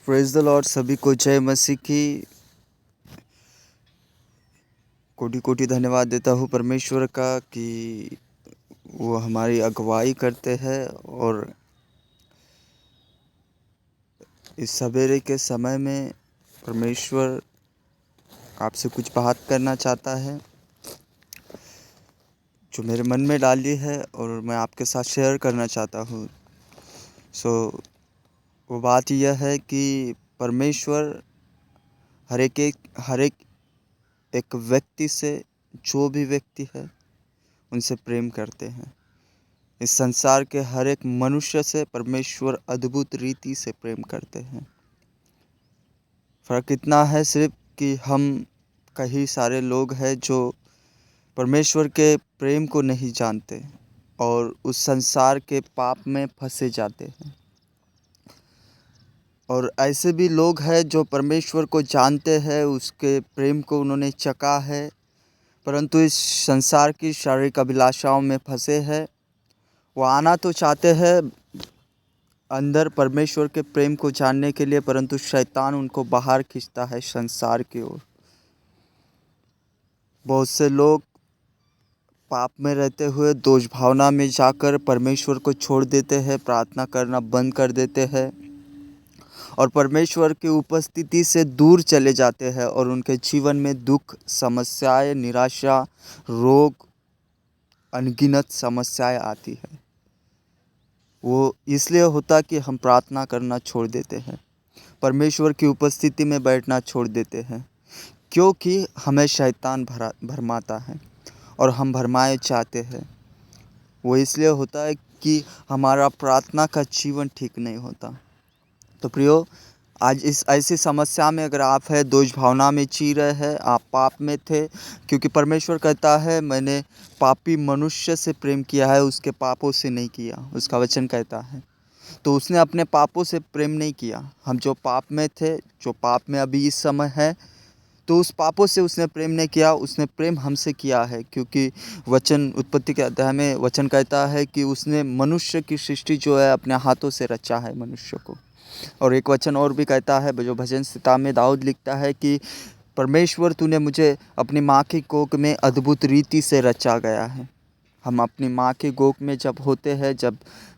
Praise the Lord. सभी को जय मसीह की। कोटि कोटि धन्यवाद देता हूँ परमेश्वर का कि वो हमारी अगुवाई करते हैं और इस सवेरे के समय में परमेश्वर आपसे कुछ बात करना चाहता है जो मेरे मन में डाली है और मैं आपके साथ शेयर करना चाहता हूँ। वो बात यह है कि परमेश्वर हर एक व्यक्ति से, जो भी व्यक्ति है उनसे प्रेम करते हैं। इस संसार के हर एक मनुष्य से परमेश्वर अद्भुत रीति से प्रेम करते हैं। फ़र्क इतना है सिर्फ कि हम कई सारे लोग हैं जो परमेश्वर के प्रेम को नहीं जानते और उस संसार के पाप में फंसे जाते हैं। और ऐसे भी लोग हैं जो परमेश्वर को जानते हैं, उसके प्रेम को उन्होंने चखा है, परंतु इस संसार की शारीरिक अभिलाषाओं में फंसे हैं। वो आना तो चाहते हैं अंदर परमेश्वर के प्रेम को जानने के लिए, परंतु शैतान उनको बाहर खींचता है संसार की ओर। बहुत से लोग पाप में रहते हुए दोष भावना में जाकर परमेश्वर को छोड़ देते हैं, प्रार्थना करना बंद कर देते हैं और परमेश्वर की उपस्थिति से दूर चले जाते हैं और उनके जीवन में दुख, समस्याएं, निराशा, रोग, अनगिनत समस्याएं आती है। वो इसलिए होता कि हम प्रार्थना करना छोड़ देते हैं, परमेश्वर की उपस्थिति में बैठना छोड़ देते हैं, क्योंकि हमें शैतान भरमाता है और हम भरमाए चाहते हैं। वो इसलिए होता है कि हमारा प्रार्थना का जीवन ठीक नहीं होता। तो प्रियो, आज इस ऐसी समस्या में अगर आप है, दोष भावना में जी रहे हैं, आप पाप में थे, क्योंकि परमेश्वर कहता है मैंने पापी मनुष्य से प्रेम किया है, उसके पापों से नहीं किया, उसका वचन कहता है। तो उसने अपने पापों से प्रेम नहीं किया। हम जो पाप में थे, जो पाप में अभी इस समय है, तो उस पापों से उसने प्रेम नहीं किया, उसने प्रेम हमसे किया है। क्योंकि वचन उत्पत्ति के अध्याय में वचन कहता है कि उसने मनुष्य की सृष्टि जो है अपने हाथों से रचा है मनुष्य को। और एक वचन और भी कहता है, जो भजन संहिता में दाऊद लिखता है कि परमेश्वर तूने मुझे अपनी माँ की कोख में अद्भुत रीति से रचा गया है। हम अपनी माँ की कोख में जब होते हैं, जब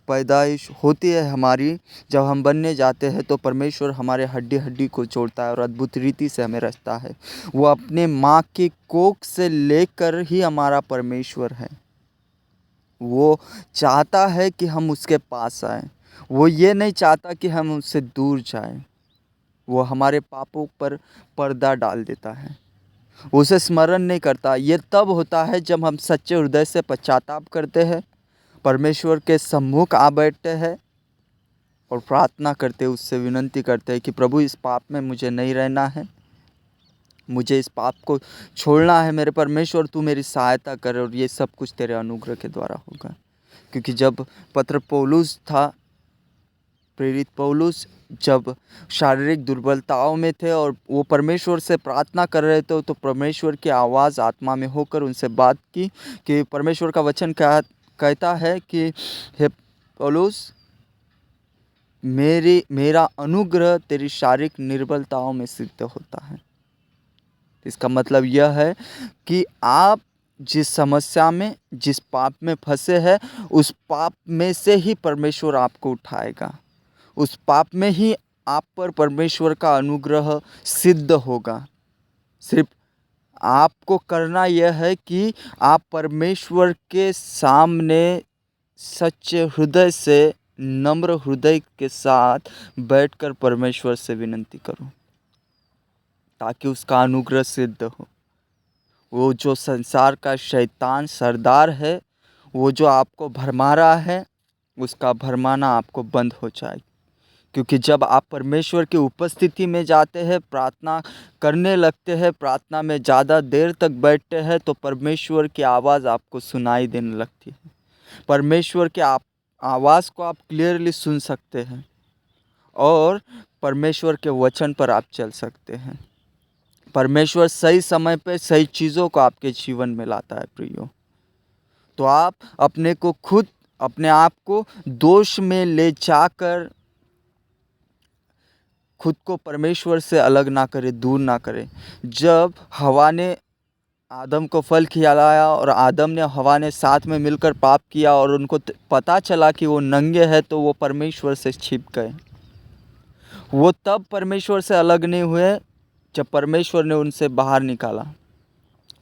पैदाइश होती है हमारी, जब हम बनने जाते हैं, तो परमेश्वर हमारे हड्डी हड्डी को जोड़ता है और अद्भुत रीति से हमें रचता है। वो अपने माँ की कोख से लेकर ही हमारा परमेश्वर है। वो चाहता है कि हम उसके पास आएं। वो ये नहीं चाहता कि हम उससे दूर जाएं। वो हमारे पापों पर पर्दा डाल देता है, उसे स्मरण नहीं करता। ये तब होता है जब हम सच्चे हृदय से पश्चाताप करते हैं, परमेश्वर के सम्मुख आ बैठते हैं और प्रार्थना करते, उससे विनती करते हैं कि प्रभु इस पाप में मुझे नहीं रहना है, मुझे इस पाप को छोड़ना है। मेरे परमेश्वर तू मेरी सहायता कर और ये सब कुछ तेरे अनुग्रह के द्वारा होगा। क्योंकि जब पत्र पौलुस था, प्रेरित पौलुस जब शारीरिक दुर्बलताओं में थे और वो परमेश्वर से प्रार्थना कर रहे थे, तो परमेश्वर की आवाज़ आत्मा में होकर उनसे बात की कि परमेश्वर का वचन कहता है कि हे पौलुस, मेरा अनुग्रह तेरी शारीरिक निर्बलताओं में सिद्ध होता है। इसका मतलब यह है कि आप जिस समस्या में, जिस पाप में फंसे हैं, उस पाप में से ही परमेश्वर आपको उठाएगा। उस पाप में ही आप पर परमेश्वर का अनुग्रह सिद्ध होगा। सिर्फ आपको करना यह है कि आप परमेश्वर के सामने सच्चे हृदय से, नम्र हृदय के साथ बैठकर परमेश्वर से विनती करो, ताकि उसका अनुग्रह सिद्ध हो। वो जो संसार का शैतान सरदार है, वो जो आपको भरमा रहा है, उसका भरमाना आपको बंद हो जाए। क्योंकि जब आप परमेश्वर की उपस्थिति में जाते हैं, प्रार्थना करने लगते हैं, प्रार्थना में ज़्यादा देर तक बैठते हैं, तो परमेश्वर की आवाज़ आपको सुनाई देने लगती है। परमेश्वर के आवाज़ को आप क्लियरली सुन सकते हैं और परमेश्वर के वचन पर आप चल सकते हैं। परमेश्वर सही समय पर सही चीज़ों को आपके जीवन में लाता है प्रियो। तो आप अपने आप को दोष में ले जाकर खुद को परमेश्वर से अलग ना करे, दूर ना करे। जब हवा ने आदम को फल खिलाया और आदम ने हवा ने साथ में मिलकर पाप किया और उनको पता चला कि वो नंगे हैं, तो वो परमेश्वर से छिप गए। वो तब परमेश्वर से अलग नहीं हुए जब परमेश्वर ने उनसे बाहर निकाला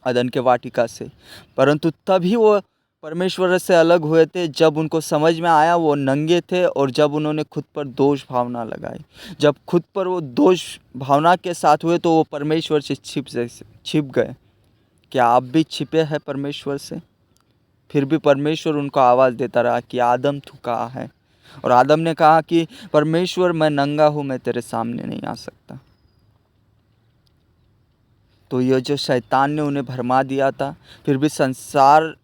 अदन के वाटिका से, परंतु तभी वो परमेश्वर से अलग हुए थे जब उनको समझ में आया वो नंगे थे और जब उन्होंने खुद पर दोष भावना लगाई। जब खुद पर वो दोष भावना के साथ हुए तो वो परमेश्वर से छिप गए। क्या आप भी छिपे हैं परमेश्वर से? फिर भी परमेश्वर उनको आवाज़ देता रहा कि आदम तू कहाँ है? और आदम ने कहा कि परमेश्वर मैं नंगा हूँ, मैं तेरे सामने नहीं आ सकता। तो ये जो शैतान ने उन्हें भरमा दिया था, फिर भी संसार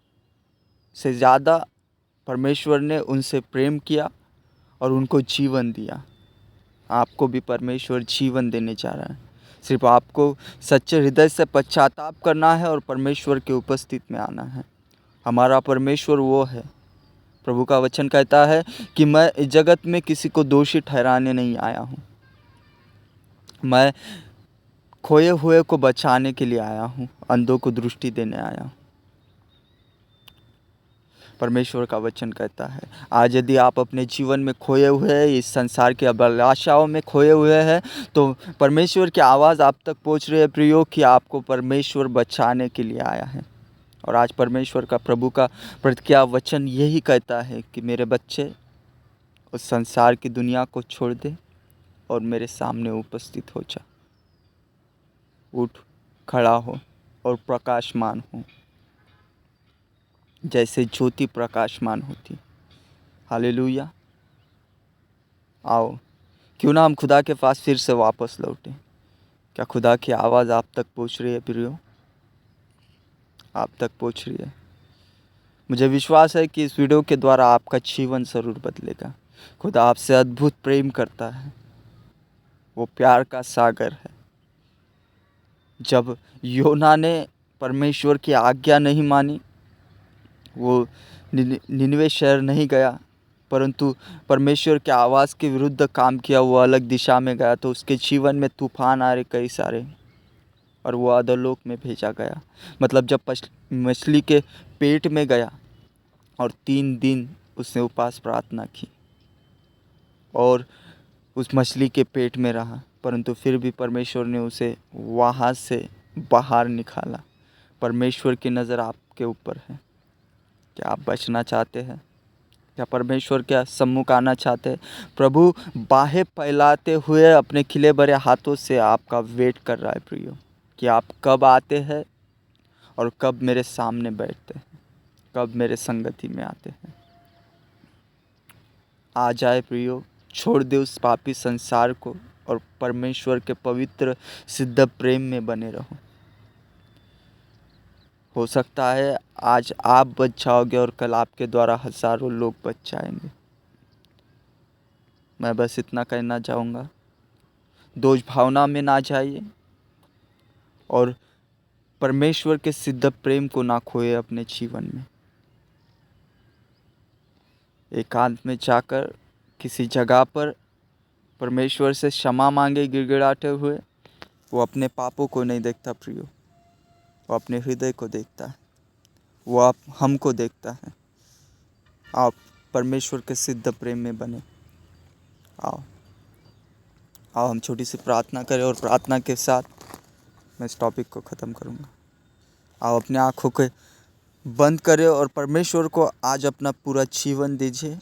से ज़्यादा परमेश्वर ने उनसे प्रेम किया और उनको जीवन दिया। आपको भी परमेश्वर जीवन देने जा रहा है। सिर्फ आपको सच्चे हृदय से पश्चाताप करना है और परमेश्वर के उपस्थिति में आना है। हमारा परमेश्वर वो है। प्रभु का वचन कहता है कि मैं इस जगत में किसी को दोषी ठहराने नहीं आया हूँ, मैं खोए हुए को बचाने के लिए आया हूँ, अंधों को दृष्टि देने आया हूँ। परमेश्वर का वचन कहता है आज यदि आप अपने जीवन में खोए हुए हैं, इस संसार की अभिलाषाओं में खोए हुए हैं, तो परमेश्वर की आवाज़ आप तक पहुंच रही है प्रियो कि आपको परमेश्वर बचाने के लिए आया है। और आज परमेश्वर का प्रभु का प्रतिज्ञा वचन यही कहता है कि मेरे बच्चे उस संसार की दुनिया को छोड़ दे और मेरे सामने उपस्थित हो जा। उठ, खड़ा हो और प्रकाशमान हो जैसे ज्योति प्रकाशमान होती। हालेलुया। आओ, क्यों ना हम खुदा के पास फिर से वापस लौटें। क्या खुदा की आवाज़ आप तक पहुंच रही है प्रियो? आप तक पहुंच रही है। मुझे विश्वास है कि इस वीडियो के द्वारा आपका जीवन ज़रूर बदलेगा। खुदा आपसे अद्भुत प्रेम करता है, वो प्यार का सागर है। जब योना ने परमेश्वर की आज्ञा नहीं मानी, वो निनवे शहर नहीं गया, परंतु परमेश्वर के आवाज़ के विरुद्ध काम किया, वो अलग दिशा में गया, तो उसके जीवन में तूफान आ रहे कई सारे और वो अधोलोक में भेजा गया। मतलब जब मछली के पेट में गया और 3 दिन उसने उपवास प्रार्थना की और उस मछली के पेट में रहा, परंतु फिर भी परमेश्वर ने उसे वहाँ से बाहर निकाला। परमेश्वर की नज़र आपके ऊपर है। क्या आप बचना चाहते हैं? क्या परमेश्वर के सम्मुख आना चाहते हैं? प्रभु बाहें फैलाते हुए अपने खिले भरे हाथों से आपका वेट कर रहा है प्रियो, कि आप कब आते हैं और कब मेरे सामने बैठते हैं, कब मेरे संगति में आते हैं। आ जाए प्रियो, छोड़ दे उस पापी संसार को और परमेश्वर के पवित्र सिद्ध प्रेम में बने रहो। हो सकता है आज आप बच जाओगे और कल आपके द्वारा हज़ारों लोग बच जाएंगे। मैं बस इतना कहना चाहूँगा, दोष भावना में ना जाइए और परमेश्वर के सिद्ध प्रेम को ना खोए अपने जीवन में। एकांत में जाकर किसी जगह पर परमेश्वर से क्षमा मांगे गिड़गिड़ाते हुए। वो अपने पापों को नहीं देखता प्रियो, वो अपने हृदय को देखता है, वो आप हमको देखता है। आप परमेश्वर के सिद्ध प्रेम में बने। आओ हम छोटी सी प्रार्थना करें और प्रार्थना के साथ मैं इस टॉपिक को ख़त्म करूँगा। आओ अपने आँखों को बंद करें और परमेश्वर को आज अपना पूरा जीवन दीजिए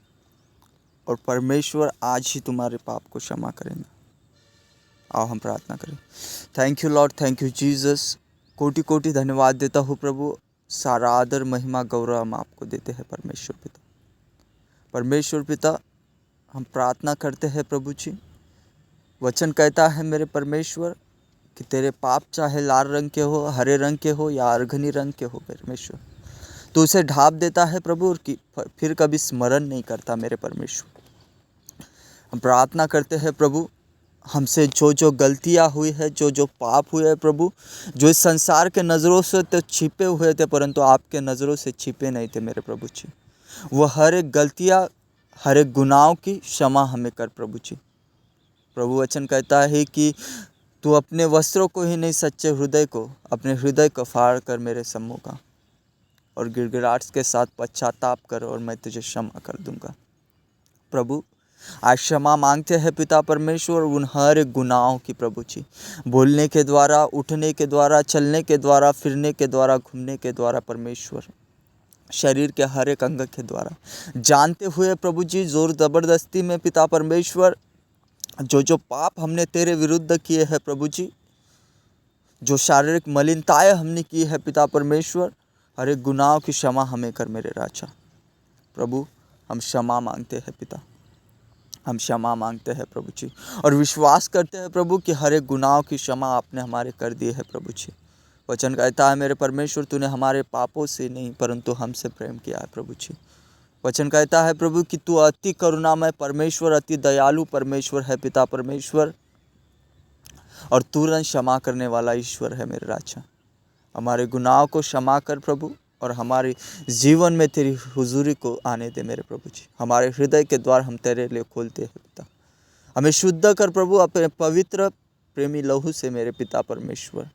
और परमेश्वर आज ही तुम्हारे पाप को क्षमा करेंगे। आओ हम प्रार्थना करें। Thank you Lord, thank you Jesus. कोटि कोटि धन्यवाद देता हूँ प्रभु। सारा आदर महिमा गौरव हम आपको देते हैं परमेश्वर पिता। परमेश्वर पिता, हम प्रार्थना करते हैं प्रभु जी। वचन कहता है मेरे परमेश्वर कि तेरे पाप चाहे लाल रंग के हो, हरे रंग के हो या अर्घनी रंग के हो परमेश्वर, तो उसे ढाँप देता है प्रभु और फिर कभी स्मरण नहीं करता मेरे परमेश्वर। हम प्रार्थना करते हैं प्रभु, हमसे जो जो गलतियाँ हुई है, जो जो पाप हुए हैं प्रभु, जो इस संसार के नज़रों से तो छिपे हुए थे परंतु आपके नज़रों से छिपे नहीं थे मेरे प्रभु जी, वो हर एक गलतियाँ, हर एक गुनाहों की क्षमा हमें कर प्रभु जी। प्रभु वचन कहता है कि तू अपने वस्त्रों को ही नहीं, सच्चे हृदय को, अपने हृदय को फाड़ कर मेरे सम्मुख आ और गिड़गिड़ाहट के साथ पश्चाताप कर और मैं तुझे क्षमा कर दूंगा। प्रभु आज क्षमा मांगते हैं पिता परमेश्वर उन हर एक गुनाहों की प्रभु जी, बोलने के द्वारा, उठने के द्वारा, चलने के द्वारा, फिरने के द्वारा, घूमने के द्वारा परमेश्वर, शरीर के हर एक अंग के द्वारा, जानते हुए प्रभु जी, जोर ज़बरदस्ती में पिता परमेश्वर, जो पाप हमने तेरे विरुद्ध किए हैं प्रभु जी, जो शारीरिक मलिनताएं हमने की है पिता परमेश्वर, हर एक गुनाहों की क्षमा हमें कर मेरे राजा। प्रभु हम क्षमा मांगते हैं पिता, हम क्षमा मांगते हैं प्रभु जी, और विश्वास करते हैं प्रभु कि हर एक गुनाहों की क्षमा आपने हमारे कर दी है प्रभु जी। वचन कहता है मेरे परमेश्वर, तूने हमारे पापों से नहीं परंतु हमसे प्रेम किया है प्रभु जी। वचन कहता है प्रभु कि तू अति करुणामय परमेश्वर, अति दयालु परमेश्वर है पिता परमेश्वर, और तुरंत क्षमा करने वाला ईश्वर है मेरे राजा। हमारे गुनाहों को क्षमा कर प्रभु, और हमारे जीवन में तेरी हुजूरी को आने दे मेरे प्रभु जी। हमारे हृदय के द्वार हम तेरे लिए खोलते हैं पिता, हमें शुद्ध कर प्रभु अपने पवित्र प्रेमी लहू से मेरे पिता परमेश्वर।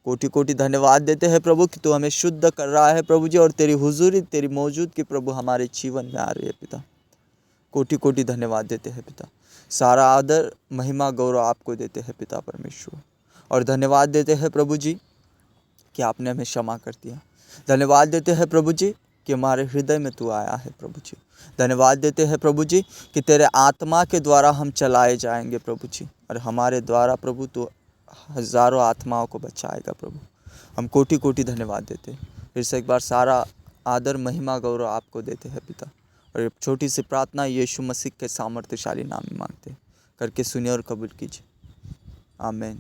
कोटि कोटि धन्यवाद देते हैं प्रभु कि तू हमें शुद्ध कर रहा है प्रभु जी, और तेरी हुजूरी, तेरी मौजूदगी प्रभु हमारे जीवन में आ रही है पिता। कोटि कोटि धन्यवाद देते हैं पिता। सारा आदर, महिमा, गौरव आपको देते हैं पिता परमेश्वर, और धन्यवाद देते हैं प्रभु जी कि आपने हमें क्षमा कर दिया। धन्यवाद देते हैं प्रभु जी कि हमारे हृदय में तू आया है प्रभु जी। धन्यवाद देते हैं प्रभु जी कि तेरे आत्मा के द्वारा हम चलाए जाएंगे प्रभु जी, और हमारे द्वारा प्रभु तू हज़ारों आत्माओं को बचाएगा प्रभु। हम कोटि कोटि धन्यवाद देते हैं। फिर से एक बार सारा आदर, महिमा, गौरव आपको देते हैं पिता, और एक छोटी सी प्रार्थना यीशु मसीह के सामर्थ्यशाली नाम में मांगते हैं, करके सुनिए और कबूल कीजिए। आमीन।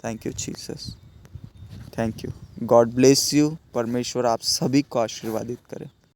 Thank you Jesus, thank you. God bless you. परमेश्वर आप सभी को आशीर्वादित करे।